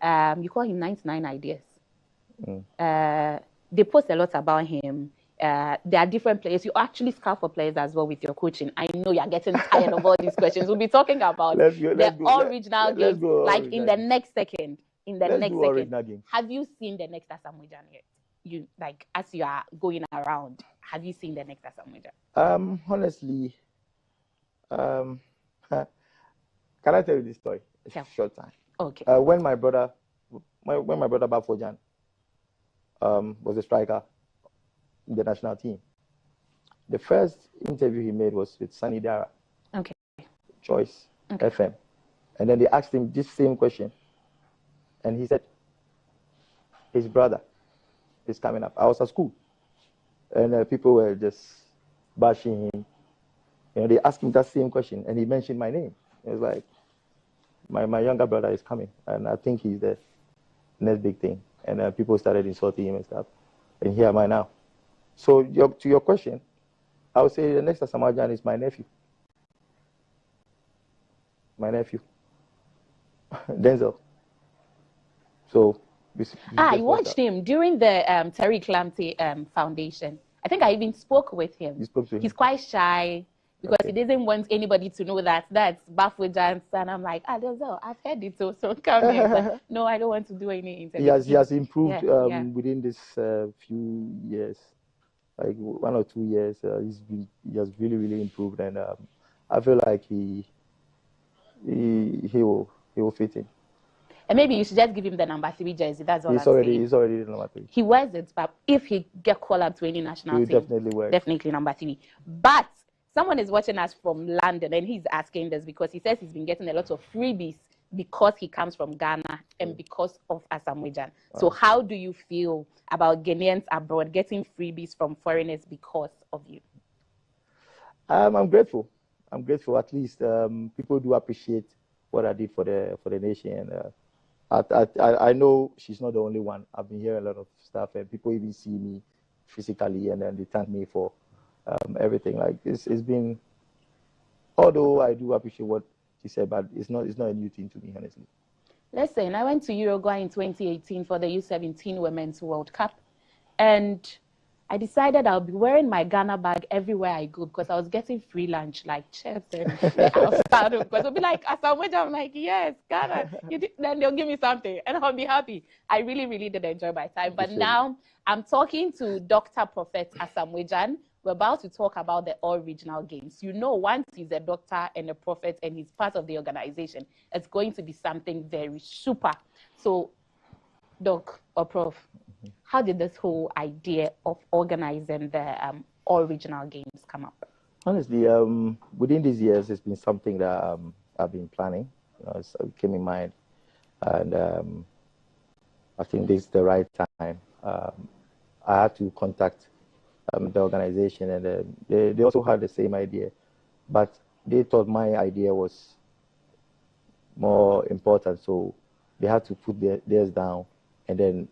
You call him 99 Ideas. Mm. They post a lot about him. There are different players. You actually scout for players as well with your coaching. I know you're getting tired of all these questions. We'll be talking about the original games, like in the next second. In the next second, have you seen the next Asamoah Gyan yet? You like as you are going around, have you seen the next Asamoah Gyan? Honestly, can I tell you this story? It's a short time. Okay. When my brother Asamoah Gyan was a striker in the national team, the first interview he made was with Sunny Dara. Okay. Choice FM, and then they asked him this same question, and he said his brother is coming up. I was at school, and people were just bashing him. You know, they asked him that same question, and he mentioned my name. It was like, my younger brother is coming, and I think he's the next big thing. And people started insulting him and stuff. And here am I now. So to your question, I would say the next Asamoah Gyan is my nephew. My nephew, Denzel. So I watched him during the Terry Clamty Foundation. I think I even spoke with him. You spoke to him? He's quite shy because he doesn't want anybody to know that that's Asamoah Gyan's son. I'm like, Denzel, I've heard it too, so come here. Like, no, I don't want to do any interview. He has improved within this few years, like 1 or 2 years. He has really improved, and I feel like he will fit in. And maybe you should just give him the number 3 jersey. That's all He's already the number 3. He wears it, but if he get called up to any national team, definitely wear it. Definitely number 3. But someone is watching us from London, and he's asking this because he says he's been getting a lot of freebies because he comes from Ghana and because of Asamoah Gyan. Wow. So how do you feel about Ghanaians abroad getting freebies from foreigners because of you? I'm grateful. At least people do appreciate what I did for the nation. I know she's not the only one. I've been hearing a lot of stuff, and people even see me physically, and then they thank me for everything. Like it's been, although I do appreciate what she said, but it's not a new thing to me, honestly. Listen, I went to Uruguay in 2018 for the U17 Women's World Cup, and I decided I'll be wearing my Ghana bag everywhere I go because I was getting free lunch, like chefs and outside. Because they'll be like, Asamoah Gyan, I'm like, yes, Ghana. Then they'll give me something, and I'll be happy. I really did enjoy my time. But now I'm talking to Dr. Prophet Asamoah Gyan. We're about to talk about the All Regional Games. You know, once he's a doctor and a prophet and he's part of the organization, it's going to be something very super. So, Doc or Prof, how did this whole idea of organizing the All Regional Games come up? Honestly, within these years, it's been something that I've been planning. So it came in mind, and I think this is the right time. I had to contact the organization, and they also had the same idea, but they thought my idea was more important, so they had to put theirs down, and then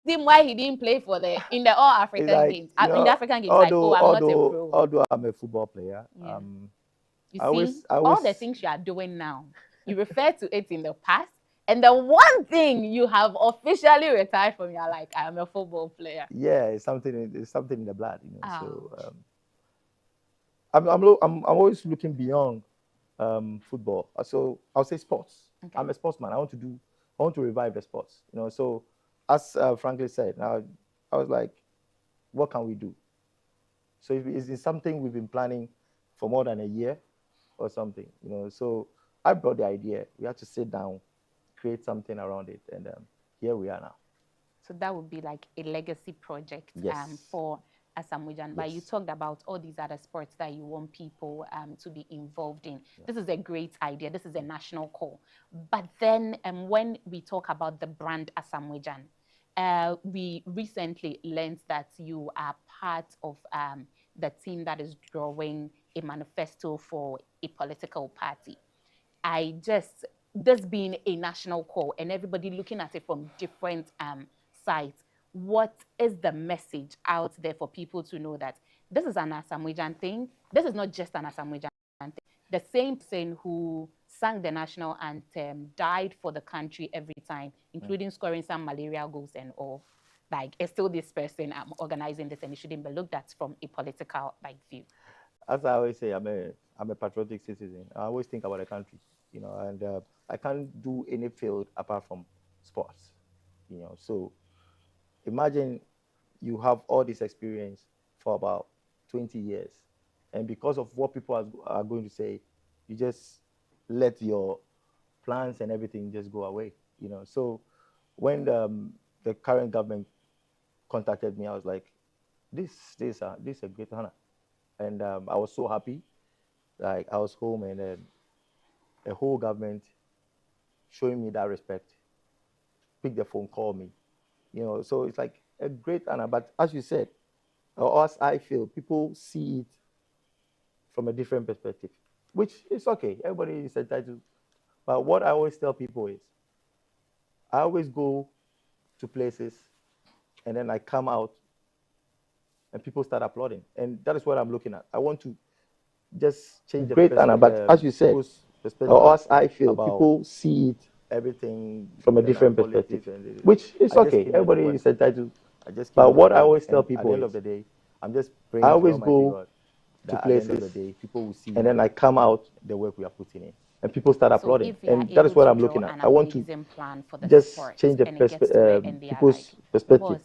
him why he didn't play for in the All African games. In the African games, like, oh, I'm not a pro. Although I'm a football player, Yeah. You I see, always, all the things you are doing now, you refer to it in the past, and the one thing you have officially retired from, you're like, I am a football player. Yeah, it's something in the blood, you know. So I'm always looking beyond football. So I'll say sports. Okay. I'm a sportsman. I want to revive the sports, you know. So as Franklin said, now I was like, what can we do? So it's something we've been planning for more than a year or something, you know. So I brought the idea. We had to sit down, create something around it, and here we are now. So that would be like a legacy project. Yes. For Asamoah Gyan. Yes. But you talked about all these other sports that you want people to be involved in. Yeah. This is a great idea. This is a national call. But then when we talk about the brand Asamoah Gyan, we recently learned that you are part of the team that is drawing a manifesto for a political party. This being a national call and everybody looking at it from different sides, what is the message out there for people to know that this is an Asamoah Gyan thing? This is not just an Asamoah Gyan thing. The same person who sang the national anthem, died for the country every time, including scoring some malaria goals and all. Like, it's still this person organizing this, and it shouldn't be looked at from a political view. As I always say, I'm a patriotic citizen. I always think about the country, you know, and I can't do any field apart from sports, you know. So imagine you have all this experience for about 20 years, and because of what people are going to say, you just let your plans and everything just go away, you know. So when the current government contacted me, I was like, this is a great honor, and I was so happy. Like, I was home, and then the whole government showing me that respect, pick the phone, call me, you know. So it's like a great honor. But as you said, or as I feel, people see it from a different perspective, which is okay. Everybody is entitled. But what I always tell people is, I always go to places, and then I come out, and people start applauding. And that is what I'm looking at. I want to just change the great honor. But as you said, or as I feel, people see it everything from a different perspective, which is okay. Everybody is entitled. But what I always tell people, at the end of the day, I'm just praying. I always go to places, people will see, and then I come out the work we are putting in, and people start applauding, and that is what I'm looking at. I want to just change the people's perspective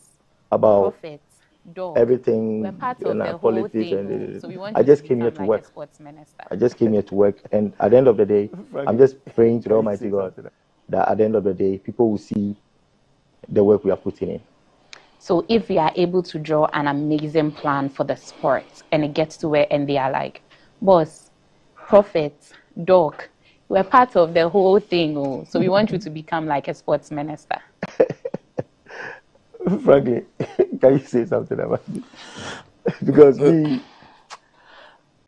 about everything and politics, and so I just came here to work. I just came here to work, and at the end of the day, I'm just praying to the Almighty God that at the end of the day, people will see the work we are putting in. So if we are able to draw an amazing plan for the sport, and it gets to where, and they are like, boss, prophet, doc, we're part of the whole thing, oh, so we want you to become like a sports minister. Frankly, can you say something about this? Because me,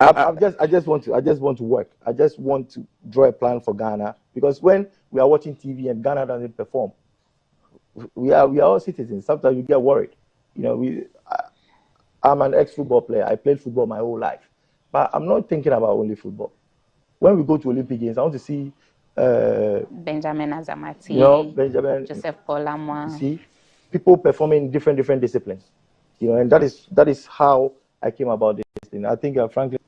I just want to work. I just want to draw a plan for Ghana, because when we are watching TV and Ghana doesn't perform, we are all citizens. Sometimes you get worried. You know, I'm an ex-football player. I played football my whole life, but I'm not thinking about only football. When we go to Olympic Games, I want to see Benjamin Azamati, you know, Benjamin, Joseph Polamwa. See, people performing in different disciplines. You know, and that is how I came about this thing. I think, frankly,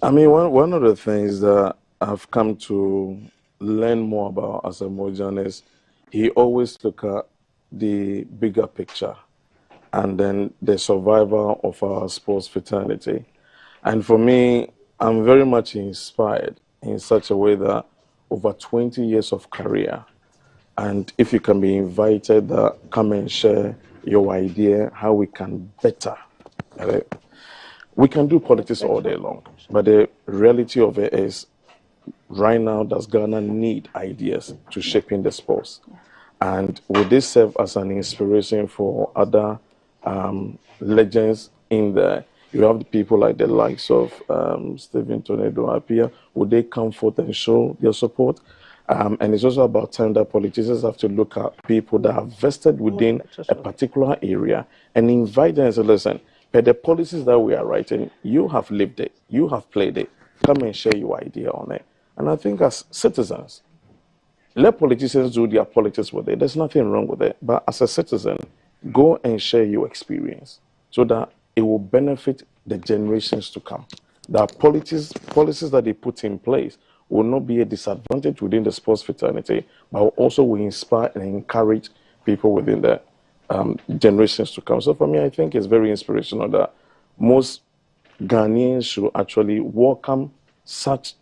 I mean, one of the things that I've come to learn more about Asamoah Gyan is he always look at the bigger picture and then the survival of our sports fraternity. And for me, I'm very much inspired in such a way that over 20 years of career, and if you can be invited, come and share your idea how we can better. Right? We can do politics all day long, but the reality of it is, right now, does Ghana need ideas to shape in the sports? And will this serve as an inspiration for other legends in there? You have the people like the likes of Stephen Tonedo Apia. Would they come forth and show their support? And it's also about time that politicians have to look at people that have vested within a particular area and invite them and say, listen, per the policies that we are writing, you have lived it, you have played it, come and share your idea on it. And I think as citizens, let politicians do their politics with it. There's nothing wrong with it. But as a citizen, go and share your experience so that it will benefit the generations to come. That policies that they put in place will not be a disadvantage within the sports fraternity, but also will inspire and encourage people within the generations to come. So for me, I think it's very inspirational that most Ghanaians should actually welcome such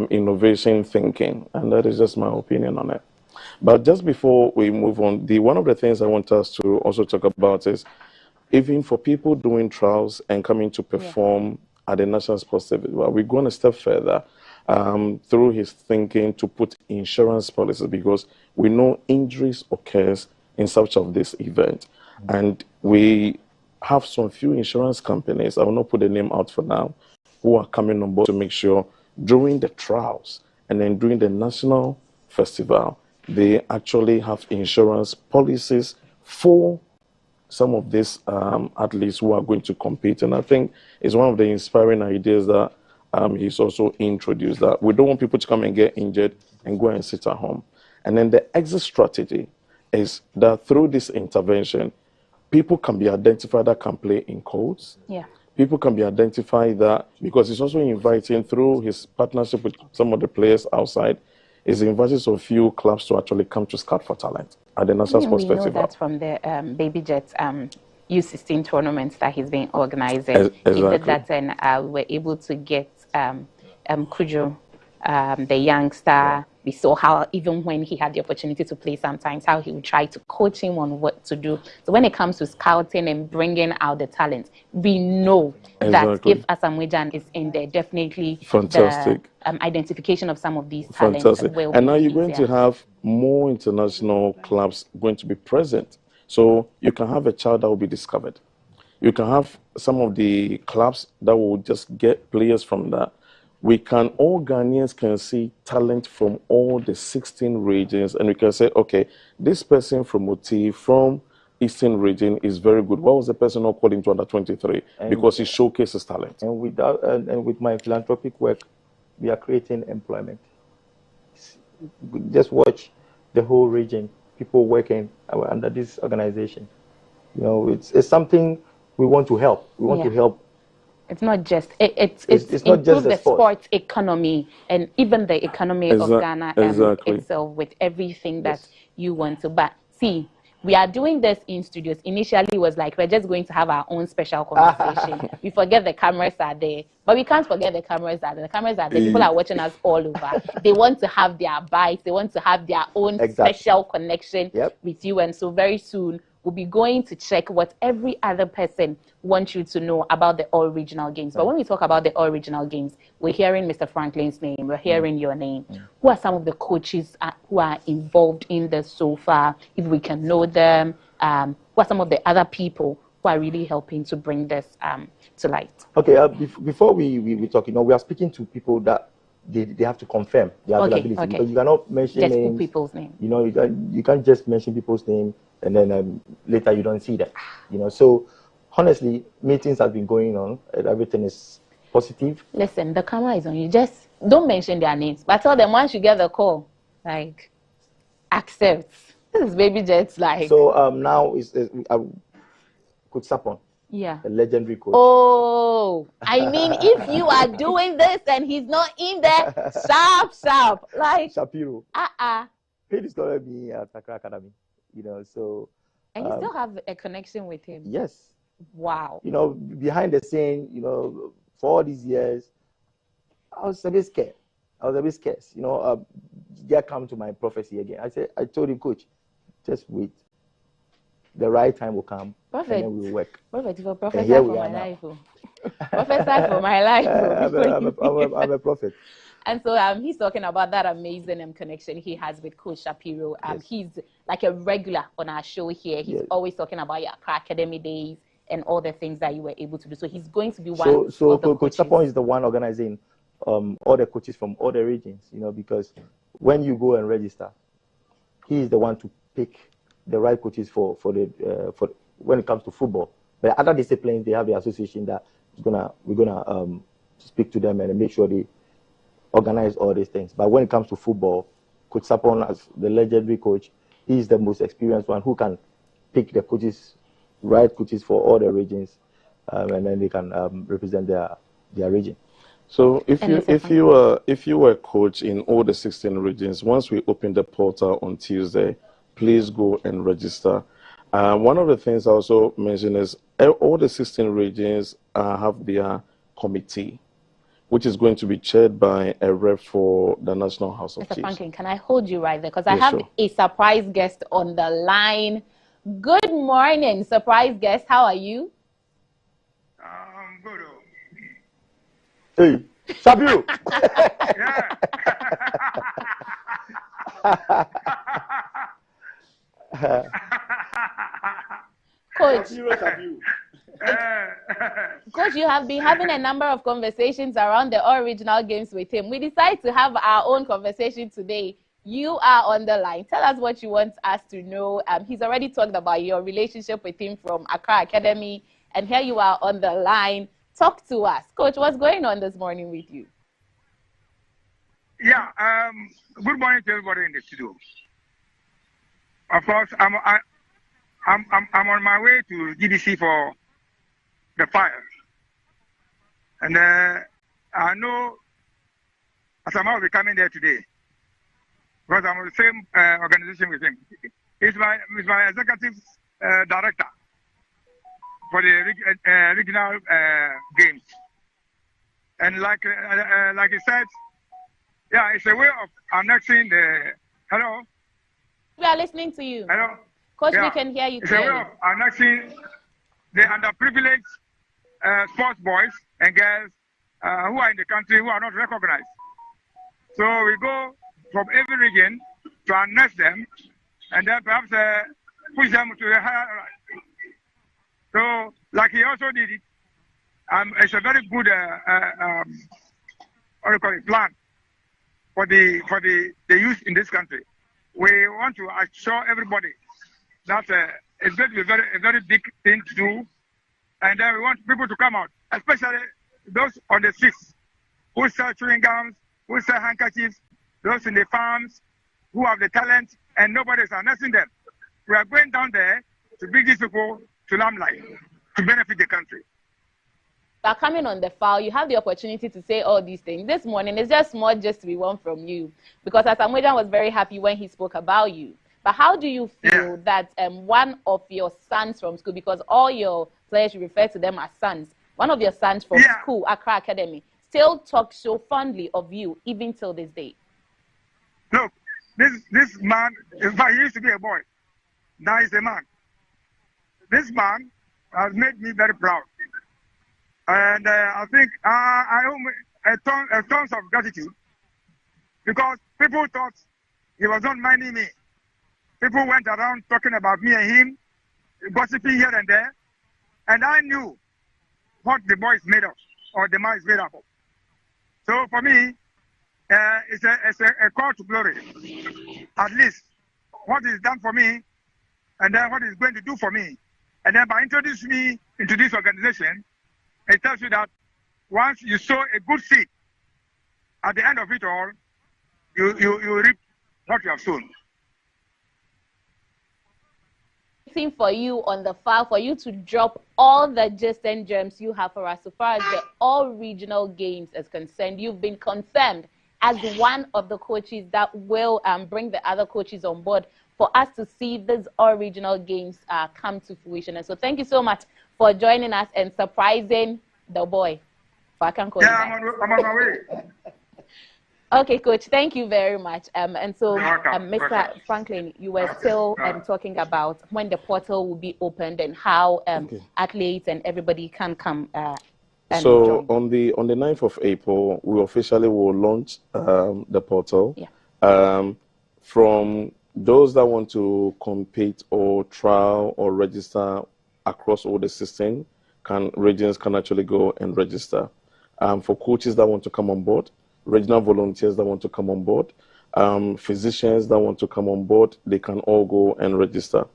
innovation thinking, and that is just my opinion on it. But just before we move on, one of the things I want us to also talk about is even for people doing trials and coming to perform at the National Sports Festival, we're going a step further through his thinking to put insurance policies, because we know injuries occurs in such of this event. And we have some few insurance companies, I will not put the name out for now, who are coming on board to make sure during the trials and then during the national festival, they actually have insurance policies for some of these athletes who are going to compete. And I think it's one of the inspiring ideas that he's also introduced, that we don't want people to come and get injured and go and sit at home. And then the exit strategy is that through this intervention, people can be identified that can play in codes. Yeah. People can be identified that, because he's also inviting, through his partnership with some of the players outside, is inviting a few clubs to actually come to scout for talent at the National Sports Festival. We know that from the Baby Jets U16 tournaments that he's been organizing. Exactly. He did that, and we were able to get Kujo, the youngster. Yeah. We saw how, even when he had the opportunity to play sometimes, how he would try to coach him on what to do. So when it comes to scouting and bringing out the talent, we know that if Asamoah Gyan is in there, definitely fantastic. The identification of some of these talents will and now be you're going to have more international clubs going to be present. So you can have a child that will be discovered. You can have some of the clubs that will just get players from that. All Ghanaians can see talent from all the 16 regions, and we can say, okay, this person from Oti, from Eastern region is very good. Why was the person not called into under 23? Because he showcases talent. And with that, and with my philanthropic work, we are creating employment. Just watch the whole region, people working under this organization. You know, it's something we want to help. We want to help. It's not just it's not just the sports economy, and even the economy of Ghana itself, with everything that you want to. But see, we are doing this in studios. Initially, it was like we're just going to have our own special conversation. We forget the cameras are there, but we can't forget the cameras are there. The cameras are there. People are watching us all over. They want to have their bites. They want to have their own special connection with you. And so very soon, we'll be going to check what every other person wants you to know about the All Regional Games. But when we talk about the All Regional Games, we're hearing Mr. Franklin's name, we're hearing your name. Who are some of the coaches who are involved in this so far, if we can know them? Who are some of the other people who are really helping to bring this to light? Okay, before we talk, we are speaking to people that they have to confirm their availability. Because you cannot mention just names. People's name. You can't just mention people's name and then later you don't see that. So honestly, meetings have been going on and everything is positive. Listen, the camera is on you. Just don't mention their names, but tell them once you get the call, like, accept. This is Baby Jets, like. So now is Coach Sapon. Yeah. A legendary coach. Oh, I mean, if you are doing this and he's not in there, sharp, like. Shapiro. He discovered me at Accra Academy, so. And you still have a connection with him? Yes. Wow. Behind the scene, for all these years, I was a bit scared. Get come to my prophecy again. I told him, Coach, just wait. The right time will come. Prophet. And then we will work. Prophet, for prophesy for my life. Prophesy for my life. I'm a prophet. And so he's talking about that amazing connection he has with Coach Shapiro. He's like a regular on our show here. He's always talking about your Accra Academy days and all the things that you were able to do. So he's going to be one of the Coach Sapon is the one organizing all the coaches from all the regions, because when you go and register, he is the one to pick the right coaches for when it comes to football. But other disciplines, they have the association that we're gonna speak to them and make sure they organize all these things. But when it comes to football, Coach Sapon, as the legendary coach, he is the most experienced one who can pick the coaches, right coaches for all the regions, and then they can represent their region. So if you were a coach in all the 16 regions, once we open the portal on Tuesday, please go and register. One of the things I also mentioned is all the 16 regions have their committee, which is going to be chaired by a rep for the National House of Chiefs. Mr. Franklin, can I hold you right there? Because I have a surprise guest on the line. Good morning, surprise guest. How are you? Good. Hey, Sabiu. Coach, Coach, you have been having a number of conversations around the all regional games with him. We decided to have our own conversation today. You are on the line. Tell us what you want us to know. He's already talked about your relationship with him from Accra Academy, and here you are on the line. Talk to us. Coach, what's going on this morning with you? Yeah, good morning to everybody in the studio. Of course, I'm on my way to GDC for the fire. And I know Asamoah will be coming there today because I'm on the same organization with him. He's my executive director for the regional games. And like he said, yeah, it's a way of annexing the... Hello? We are listening to you. Hello? Coach, yeah. we can hear you It's clearly. a way of annexing the underprivileged sports boys and girls who are in the country who are not recognized. So we go from every region to annex them and then perhaps push them to the higher right. So, like he also did it, it's a very good what do you call it, plan for the youth in this country. We want to assure everybody that it's going to be a very big thing to do, and then we want people to come out, especially those on the streets who sell chewing gums, who sell handkerchiefs, those in the farms who have the talent, and nobody is announcing them. We are going down there to bring these people to limelight to benefit the country. Are coming on the file, you have the opportunity to say all these things. This morning, it's just more just we want from you, because Asamoah Gyan was very happy when he spoke about you. But how do you feel that one of your sons from school, because all your players, you refer to them as sons, one of your sons from school, Accra Academy, still talks so fondly of you, even till this day? Look, this man, in fact, he used to be a boy. Now he's a man. This man has made me very proud. And I think I owe him tons of gratitude, because people thought he was not minding me. People went around talking about me and him, gossiping here and there, and I knew what the boy is made of, or the man is made up of. So for me, it's a call to glory. At least what is done for me, and then what is going to do for me. And then by introducing me into this organization, it tells you that once you sow a good seed, at the end of it all, you reap what you have sown. Thing for you on the file, for you to drop all the gist and gems you have for us so far as the all regional games is concerned. You've been confirmed as one of the coaches that will bring the other coaches on board for us to see these all regional games come to fruition. And so thank you so much for joining us and surprising the boy. If I can call you I'm on my way. Okay, Coach, thank you very much. And so, Mr. Franklin, you were still talking about when the portal will be opened and how athletes and everybody can come. So on the 9th of April, we officially will launch the portal. From those that want to compete or trial or register across all the 16 regions can actually go and register. For coaches that want to come on board, regional volunteers that want to come on board, physicians that want to come on board, they can all go and register.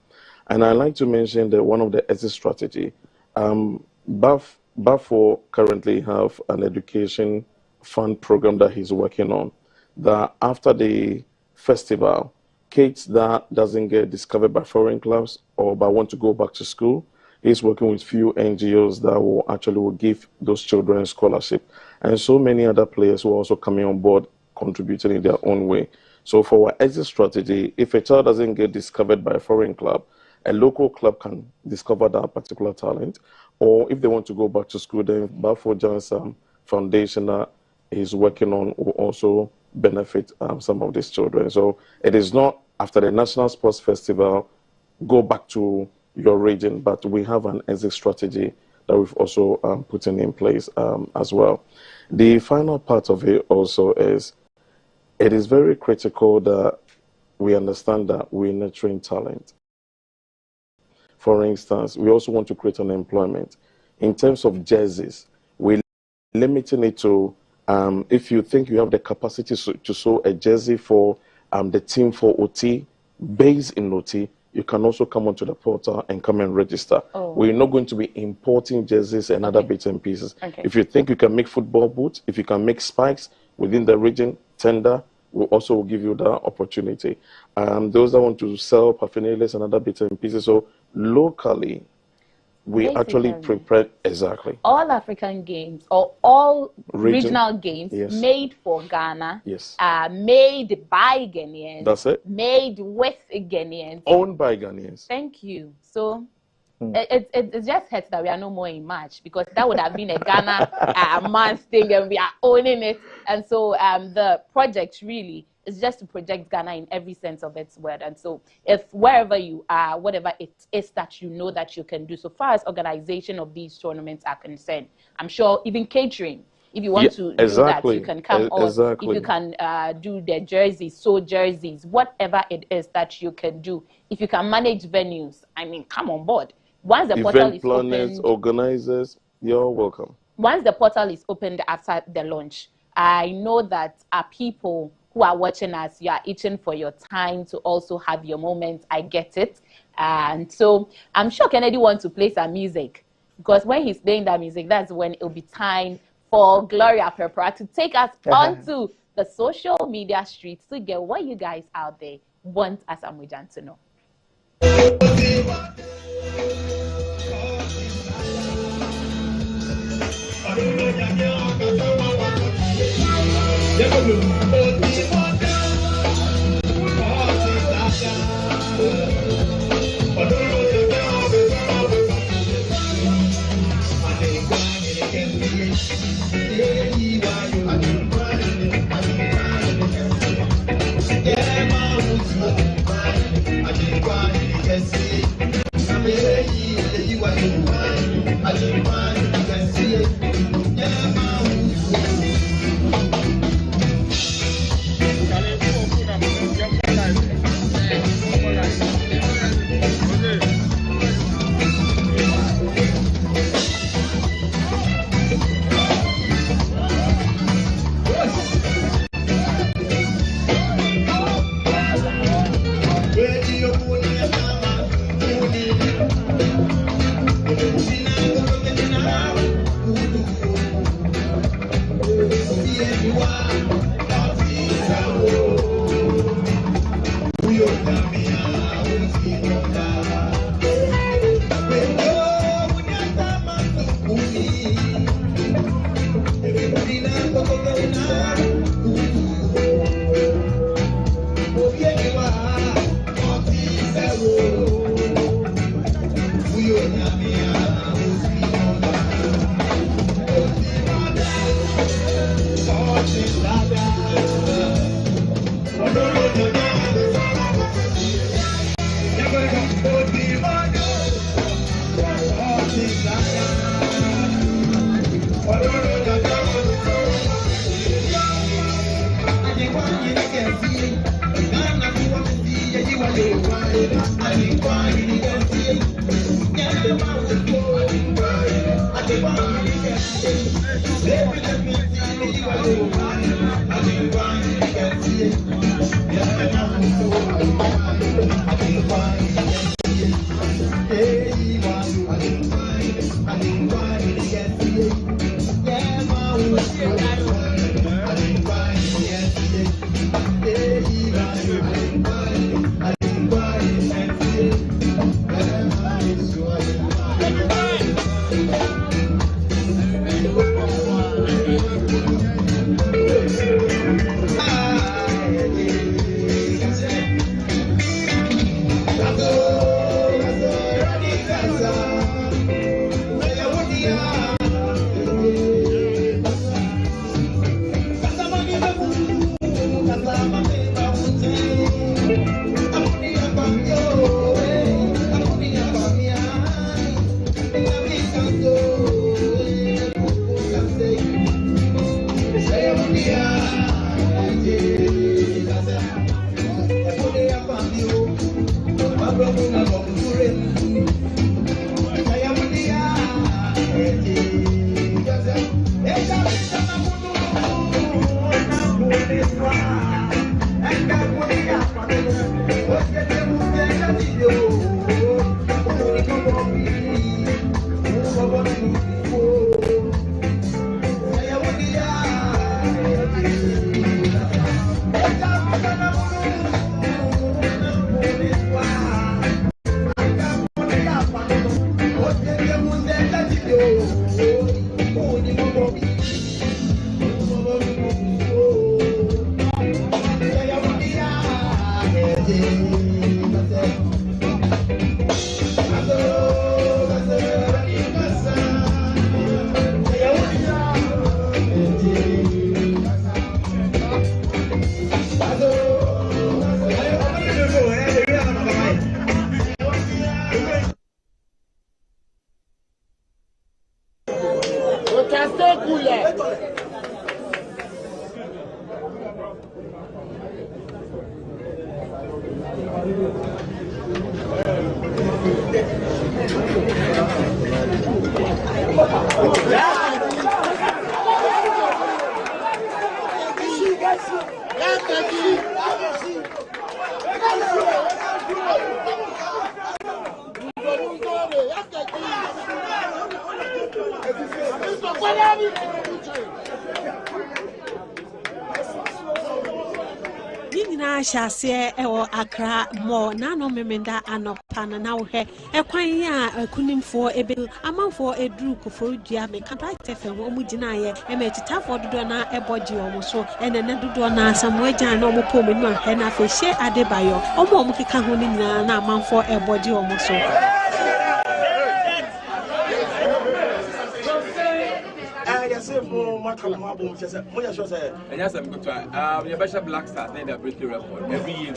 And I like to mention that one of the exit strategy, BAFO currently have an education fund program that he's working on, that after the festival, kids that doesn't get discovered by foreign clubs or by want to go back to school, he's working with few NGOs that will give those children scholarship. And so many other players who are also coming on board, contributing in their own way. So for our exit strategy, if a child doesn't get discovered by a foreign club, a local club can discover that particular talent. Or if they want to go back to school, then Asamoah Gyan Foundation that he's working on will also benefit some of these children. So it is not after the National Sports Festival, go back to your region, but we have an exit strategy that we've also put in place as well. The final part of it also is, it is very critical that we understand that we're nurturing talent. For instance, we also want to create an employment. In terms of jerseys, we're limiting it to, if you think you have the capacity to sew a jersey for the team for OT, based in OT, you can also come onto the portal and come and register. Oh. We're not going to be importing jerseys and other bits and pieces. Okay. If you think you can make football boots, if you can make spikes within the region, tender, we'll also give you that opportunity. Those that want to sell paraphernalia and other bits and pieces, so locally, we actually prepare exactly all African games or all regional games made for Ghana, made by Ghanaians. That's it. Made with Ghanaians. Owned by Ghanaians. Thank you. So it just hurts that we are no more in March, because that would have been a Ghana month thing and we are owning it. And so the project really is just to project Ghana in every sense of its word. And so if wherever you are, whatever it is that you know that you can do, so far as organization of these tournaments are concerned, I'm sure even catering, if you want to do that, you can come on. If you can do the jerseys, sew jerseys, whatever it is that you can do. If you can manage venues, I mean, come on board. Once the portal is planners, organizers, you're welcome. Once the portal is opened after the launch, I know that our people who are watching us, you are itching for your time to also have your moments. I get it. And so I'm sure Kennedy wants to play some music, because when he's playing that music, that's when it'll be time for Gloria Pepra to take us onto the social media streets to get what you guys out there want Asamoah Gyan to know. Shase ewo Accra mo na no memenda anopana na wo he ekwan ya akunimfo ebe amanfo eduru koforo dua me kanta tefe wo mu gina ye e me titafo dodo na eboji wo so ene ne dodo na Asamoah Gyan na omo pomu no he na fe she Adebayo omo keka ho ni nyina na amanfo eboji wo so. And yes, I'm going to your best Black Stars, then they're breaking record every year.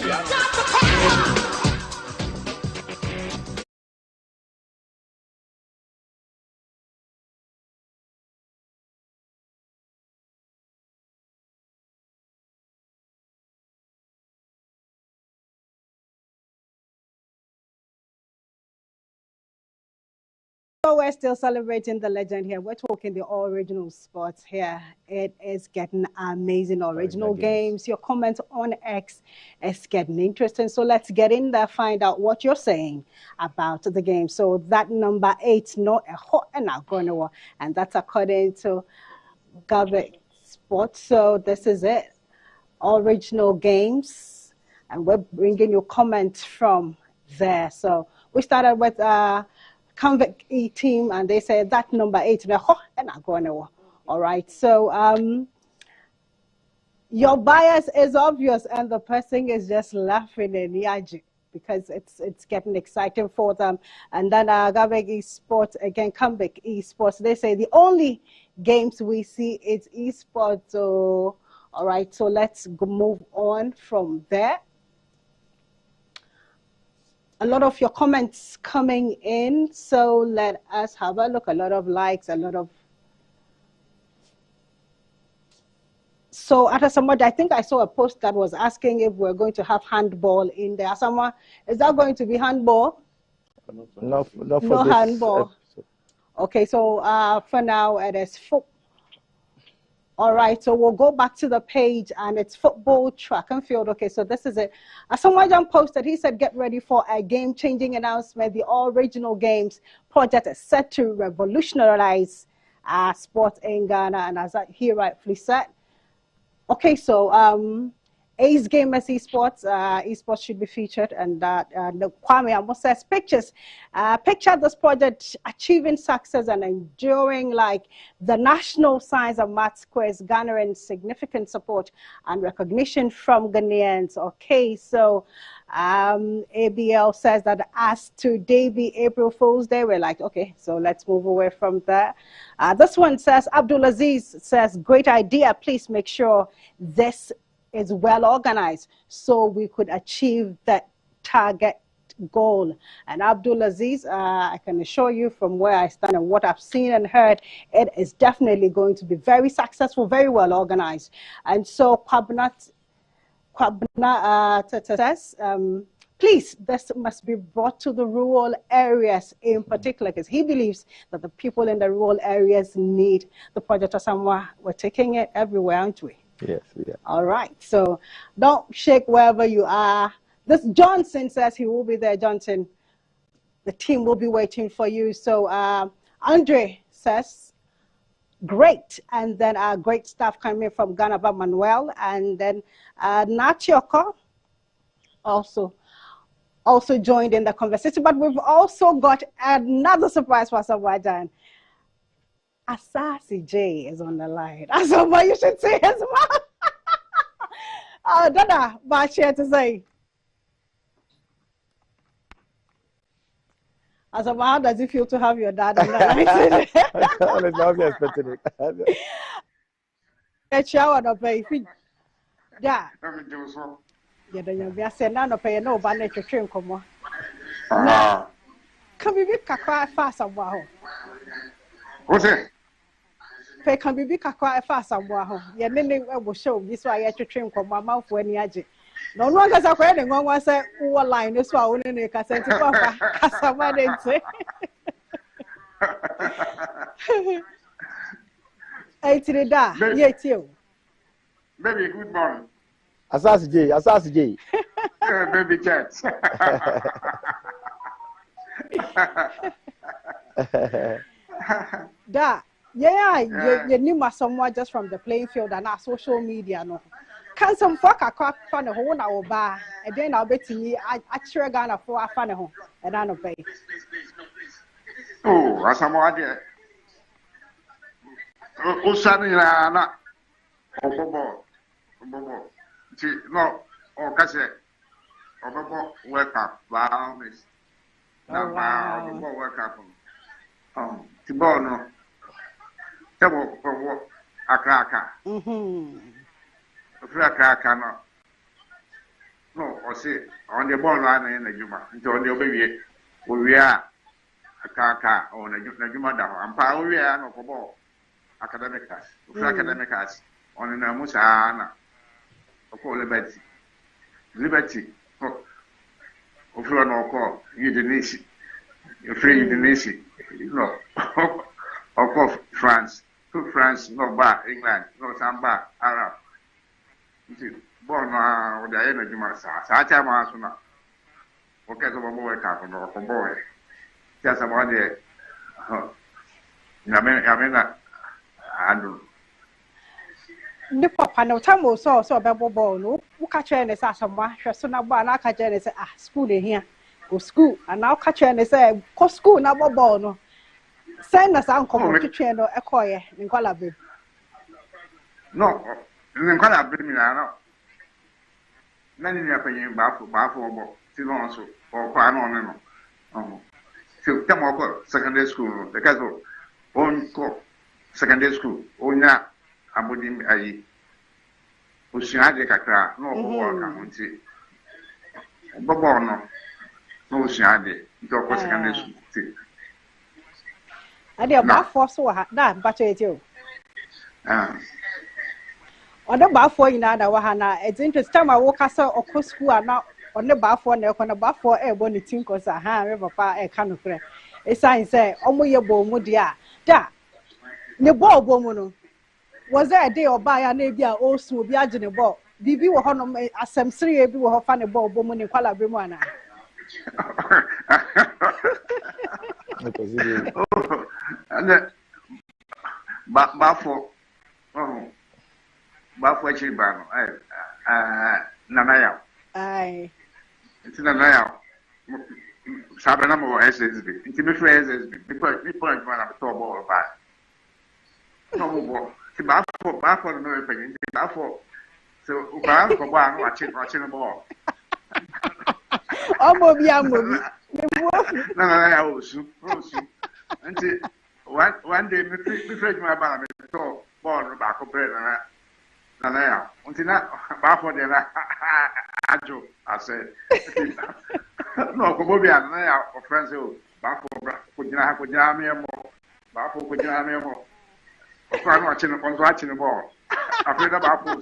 So we're still celebrating the legend here. We're talking the all original sports here. It is getting amazing original games. Your comments on X is getting interesting. So let's get in there, find out what you're saying about the game. So that number 8, no, and that's according to Gavic Sports. So this is it, original games, and we're bringing you comments from there. So we started with Convict E team, and they said that number 8. All right, so your bias is obvious, and the person is just laughing and yaji because it's getting exciting for them. And then Convict Esports again, Convict Esports. They say the only games we see is esports. So all right, so let's move on from there. A lot of your comments coming in, so let us have a look. A lot of likes, a lot of... So at Asamoah, I think I saw a post that was asking if we're going to have handball in there. Asamoah, is that going to be handball? No handball. Okay, so for now it is football. All right, so we'll go back to the page, and it's football, track and field. Okay, so this is it. Asamoah Gyan posted, he said, get ready for a game-changing announcement. The All Regional Games project is set to revolutionize sport in Ghana. And as he rightfully said, Okay, so Ace Gamers Esports, esports should be featured, and the Kwame Amos says picture this project achieving success and enduring like the national science and maths quiz, garnering significant support and recognition from Ghanaians. Okay, so ABL says that as today be April Fool's Day, we're like, okay, so let's move away from that. This one says, Abdulaziz says, great idea. Please make sure this is well organized so we could achieve that target goal. And Abdulaziz, I can assure you from where I stand and what I've seen and heard, it is definitely going to be very successful, very well organized. And so Kwabna says, please, this must be brought to the rural areas in particular, because he believes that the people in the rural areas need the project Asamoah. We're taking it everywhere, aren't we? Yes, we are. All right, so don't shake wherever you are. This Johnson says he will be there, Johnson. The team will be waiting for you. So Andre says, great. And then great stuff coming from Ghana by Manuel. And then Nachioko also joined in the conversation. But we've also got another surprise for Asamoah Gyan. Asasi J is on the line. Asamoah, you should say his mom. Dada, but she had to say. Asamoah, how does it feel to have your dad on the line? Honestly, I was expecting it. A shower no pay. Yeah. Yeah, then you say no pay no banner to train come on. Come be kakwa fast Asamoah. What's it? Can be quite fast Asamoah. Yeah, many will show this why I had to train from my mouth when you had it. No one has a friend and one was a line. This one only a cassette. Asamoah didn't say. Hey, to the da, yet you. Baby, good morning. Asasi J. Baby cats. Da. Yeah, you knew Asamoah just from the playing field and our social media. No, can some fuck a crap fan a whole hour bar, and then I'll bet you I actually Ghana for a fan home and I don't pay. Oh, Asamoah Gyan. Osanina, Bobo. No, or Cassette. Or welcome. Wow, miss. Now, welcome. Tibono. Tabo for Akraka. Akraka, no, or say on the ball line in the Juma, until the baby, we are a Kaka on a Juma, and Power no for academic class, academic class on the Musa, of Liberty, of no call, Udinese, free Udinese, no, of course, France. France, no bar, England, no Samba, Arab. Born with the energy master. Such a master. Okay, so boy, captain or boy. Just about the Yamena. The papa no time so Babo no, who catch any Asamoah, Shasuna, and I catch any say, school in here, go school, and now catch any say, go school, now Bobo no. Send us uncle to train or acquire in Qualabi. No, in Qualabi, many opinion Baffle, Silonso, or Quanon. So, come over secondary school, the castle, own secondary school, own that, Abudim Ayi, Usiade Cacra, no more, Bobo, no Usiade, go for secondary school. I did about four so that, but you. On the bar for in other Wahana, it's interesting. I walk us or school are now on the bar for no on the bar for a bonny tinkles a hand river fire a can of crack. A sign say, Omo your bomudia. Da. The ball bomuno. Was there a day or by a nabia also be aging a ball? Bibi were honor as some 3 a who found a ball bomun in Qualabrimana. And then Baffle, Bafo Chibano, Nanaya. Aye. It's Nanaya. Sabanamo SSB. It's me for SSB. Because we point one of the top ball back. No more. Bafo, no opinion. Bafo. So, Bafo, watching the ball. Oh, Mobi. No, until one day, we fresh my banner, so born back of bread and now. Until that, Bafo de Ajo, I said, no, Kobobia, and now, or friends, Bafo, could jam me more. Bafo could jam me more. I'm watching the ball. Afraid of Bafo.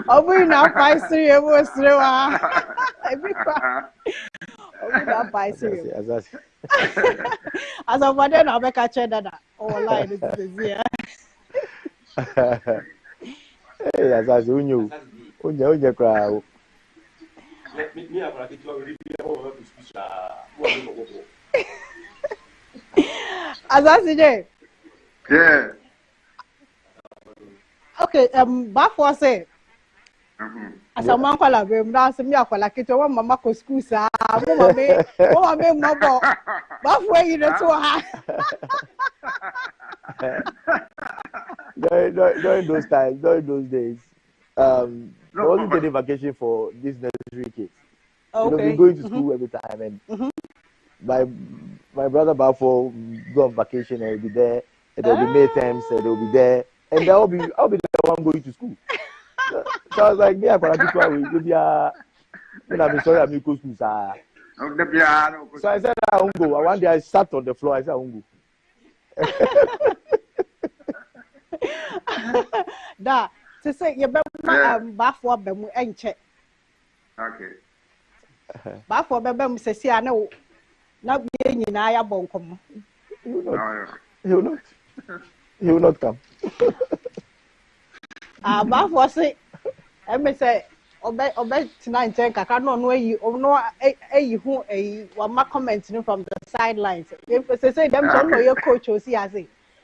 Obu na pai siri ewo siri wa. Obu na pai siri. As of one day na be ka che dada. Oh line is here. Hey, Azazi unyo kra. Me akora kitu already be all to speech. Azazi je. Yeah. Okay, Bafo say Asamoah kwala be mna se mi akwala keto wa mama ko school sa mo mama mo Bafo yi na to ha. During those times, during those days, I wasn't getting vacation for these nursery kids. Okay. You know, we're going to school every time, and my brother Bafo go on vacation and he'll be there, and there'll be midterms, and they'll be there, and I'll be the one going to school. So I was like, me, I'm sorry, I'm going to school. So I said, I won't go. One day I sat on the floor. I said, I won't go. Da, to say you better Bafo be mu enche. Okay. Bafo be mu se si ana na be nyina ya bonkom. He will not come. Bafo say me say obe tonight kaka no ayi hu ayi wa ma comment from the sidelines. If say them so no your coach o see as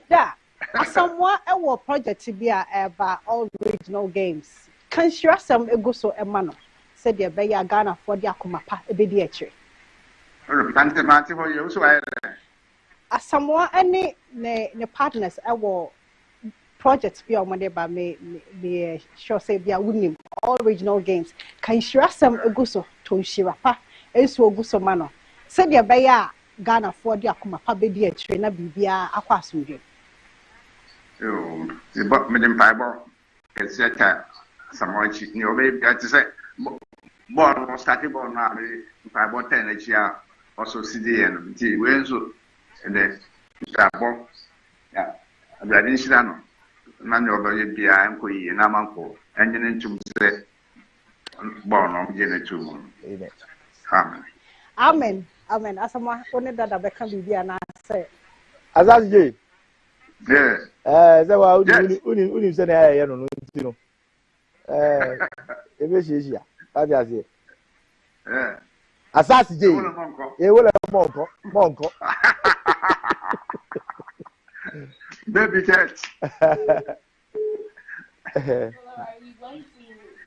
da Asamoah ewo project bi a all regional games. Can share some ego so emano said the be ya Ghana for the akoma pa e be di akire. Asamoah any ne partners ewo project bi o mo de ba me sure say bia winning all regional games. Can share some ego so to shira pa enso ogu so mano said the be ya Ghana for the akoma pa be di akire na bibia akwa asumdwe. The medium fiber is set Samoah you know, maybe I say, born starting born now, fiber 10 each year, also CD and T. Wenzo, and then Starborn. Yeah, I didn't see that. Man, you're be I'm going and I'm uncle, and then to say, born on Jenny too. Amen. Amen. Asamoah, only that I can be an answer. Azazi. Yeah. So how uni say na ya no ntino. Ebe sheshia. Abi azie. Asasi je. E wo le monko. Baby cat. Are we going to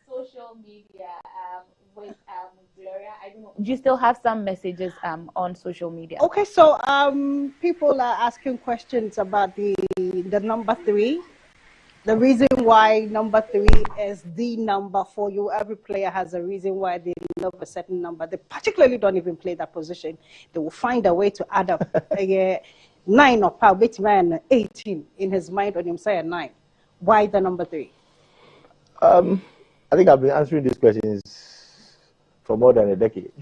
social media with Gloria? I don't know. Do you still have some messages on social media? Okay, so people are asking questions about the number 3. The reason why number 3 is the number for you. Every player has a reason why they love a certain number. They particularly don't even play that position. They will find a way to add up 9 or power, which man 18 in his mind on him say a 9. Why the number 3? I think I've been answering these questions for more than a decade.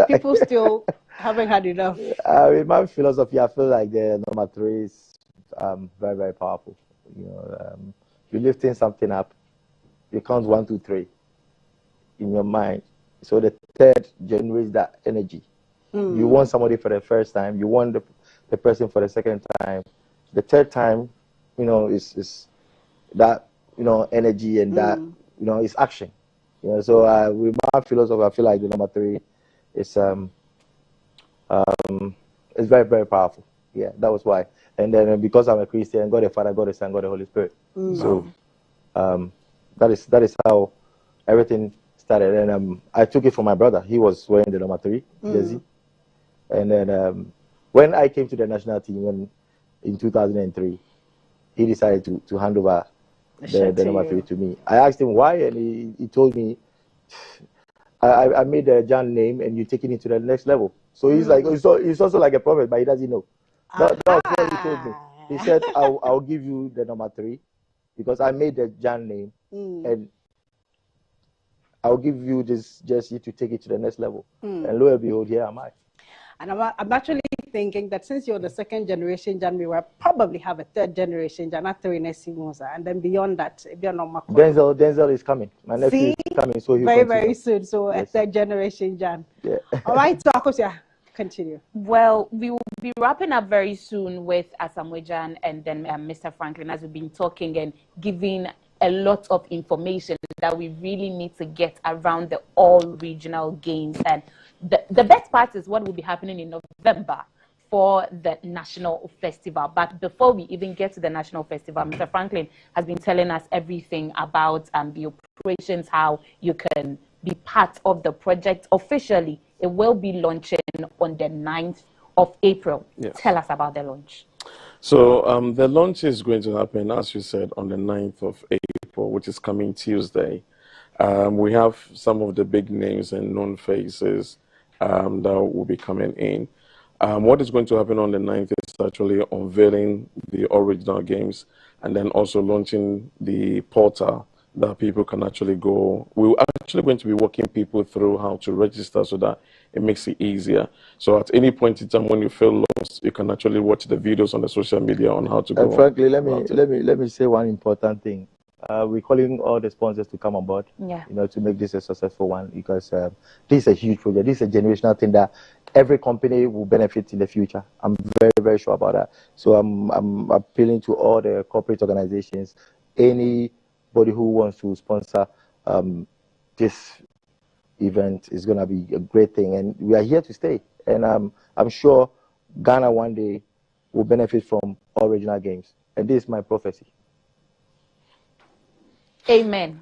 People still haven't had enough. In my philosophy, I feel like the number 3 is very, very powerful. You know, you're lifting something up. You count 1, 2, 3 in your mind. So the 3rd generates that energy. You want somebody for the first time. You want the person for the 2nd time. The 3rd time, you know, is that, you know, energy and that, you know, is action. You know, so with my philosophy, I feel like the number 3 is very, very powerful. Yeah, that was why. And then because I'm a Christian, God the Father, God the Son, God the Holy Spirit. So that is how everything started. And I took it from my brother. He was wearing the number 3 jersey. And then when I came to the national team in 2003, he decided to hand over the number 3 to me. I asked him why, and he told me, I made the Gyan name, and you're taking it to the next level. So he's like, he's also like a prophet, but he doesn't know. That was what he told me. He said, I'll give you the number 3 because I made the Gyan name, and I'll give you this jersey to take it to the next level. And lo and behold, here am I. And I'm actually thinking that since you're the second generation Gyan, we will probably have a third generation Gyan, not 3 and then beyond that, Denzel is coming. My nephew is coming, so he'll very soon. So a third generation Gyan. Yeah. All right, so Akosia, continue. Well, we will be wrapping up very soon with Asamoah Gyan and then Mr. Franklin, as we've been talking and giving a lot of information that we really need to get around the all-regional games. And the best part is what will be happening in November for the national festival. But before we even get to the national festival, Mr. Franklin has been telling us everything about the operations, how you can be part of the project officially. It will be launching on the 9th of April. Yes. Tell us about the launch. So the launch is going to happen, as you said, on the 9th of April, which is coming Tuesday. We have some of the big names and known faces that will be coming in. What is going to happen on the 9th is actually unveiling the original games and then also launching the portal that people can actually go. We're actually going to be walking people through how to register so that it makes it easier. So at any point in time when you feel lost, you can actually watch the videos on the social media on how to go. And frankly, let me say one important thing. We're calling all the sponsors to come on board, to make this a successful one, because this is a huge project. This is a generational thing that every company will benefit in the future. I'm very, very sure about that. So I'm appealing to all the corporate organizations, anybody who wants to sponsor this event is going to be a great thing. And we are here to stay. And I'm sure Ghana one day will benefit from all regional games. And this is my prophecy. Amen.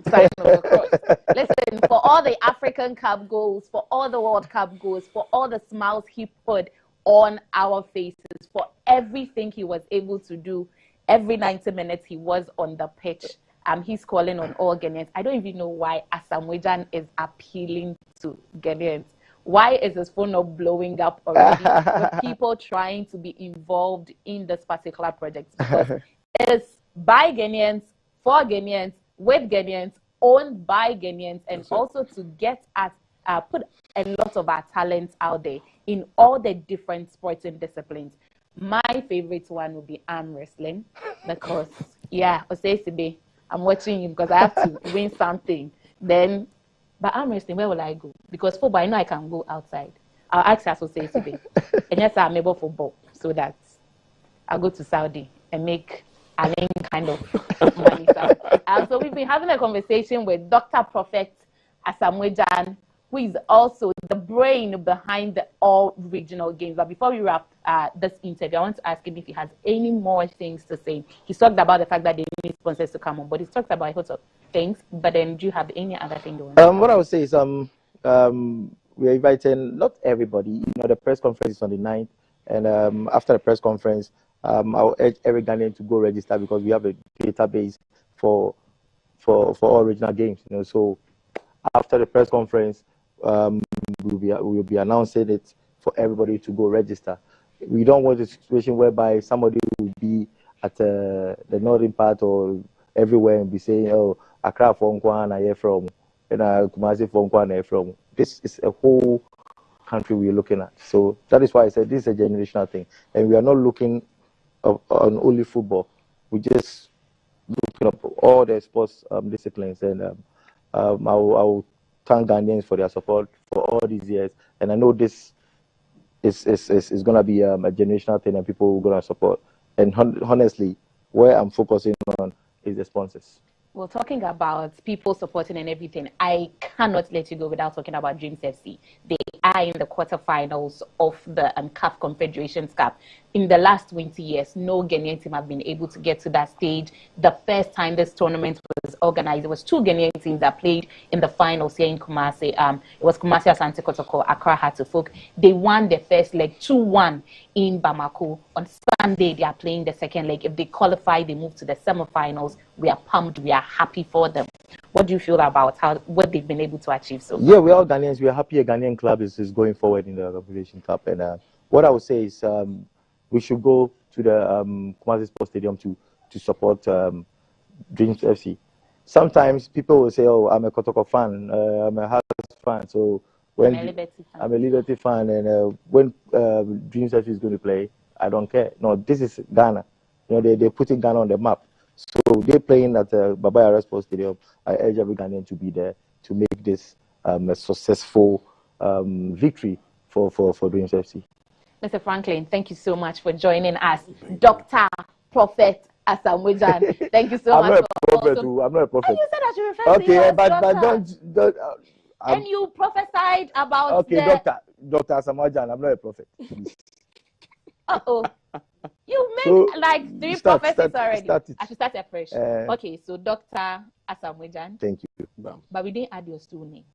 Listen, for all the African Cup goals, for all the World Cup goals, for all the smiles he put on our faces, for everything he was able to do, every 90 minutes he was on the pitch, he's calling on all Ghanaians. I don't even know why Asamoah Gyan is appealing to Ghanaians. Why is his phone not blowing up already with people trying to be involved in this particular project? Because it's by Ghanaians, for Ghanaians, with Ghanaians, owned by Ghanaians, and also to get at put a lot of our talents out there in all the different sporting disciplines. My favorite one would be arm wrestling, because Osesibe, I'm watching you because I have to win something. Then, but arm wrestling, where will I go? Because football, I know I can go outside. I'll ask Osesibe, and yes, I'm able football, so that I'll go to Saudi and make any kind of money. So we've been having a conversation with Dr. Prophet Asamoah Gyan, who is also the brain behind the all regional games. But before we wrap this interview, I want to ask him if he has any more things to say. He's talked about the fact that they need sponsors to come on, but he's talked about a lot of things. But then, do you have any other thing to say? What I would say is we're inviting not everybody. The press conference is on the 9th, and after the press conference, I'll urge every Ghanaian to go register, because we have a database for all regional games. So after the press conference, we'll be announcing it for everybody to go register. We don't want a situation whereby somebody will be at the northern part or everywhere and be saying, "Oh, Accra from Kwan, I hear from, and Kumasi from Kwan, I hear from." This is a whole country we're looking at. So that is why I said this is a generational thing, and we are not looking on only football. We just looking up all the sports disciplines, and I will thank Ghanaians for their support for all these years. And I know this is going to be a generational thing, and people are going to support. And honestly, where I'm focusing on is the sponsors. Well, talking about people supporting and everything, I cannot let you go without talking about Dreams FC. They are in the quarterfinals of the CAF Confederations Cup. In the last 20 years, no Ghanaian team have been able to get to that stage. The first time this tournament was organized, there was 2 Ghanaian teams that played in the finals here in Kumasi. It was Kumasi Asante Kotoko, Accra Hatufuk. They won the first leg 2-1 in Bamako. On Sunday, they are playing the second leg. If they qualify, they move to the semifinals. We are pumped. We are happy for them. What do you feel about what they've been able to achieve so far? Yeah, we're all Ghanaians. We're happy a Ghanaian club is going forward in the Confederation Cup. And what I would say is we should go to the Kumasi Sports Stadium to support Dreams FC. Sometimes people will say, "Oh, I'm a Kotoko fan. I'm a Hearts fan." So when I'm a Liberty fan, and when Dreams FC is going to play, I don't care. No, this is Ghana. You know, they're putting Ghana on the map. So they're playing at the Baba Yara Sports Stadium. I urge every Ghanaian to be there to make this a successful victory for Dreams FC. Mr. Franklin, thank you so much for joining us. Dr. Prophet Asamoah Gyan, thank you so much. I'm not a prophet. And you said I should refer to you as but doctor. don't and you prophesied about Dr. Asamoah Gyan, I'm not a prophet. Uh-oh. You made like 3 prophecies already. I should start afresh. Okay, so Dr. Asamoah Gyan. Thank you. But we didn't add your school name.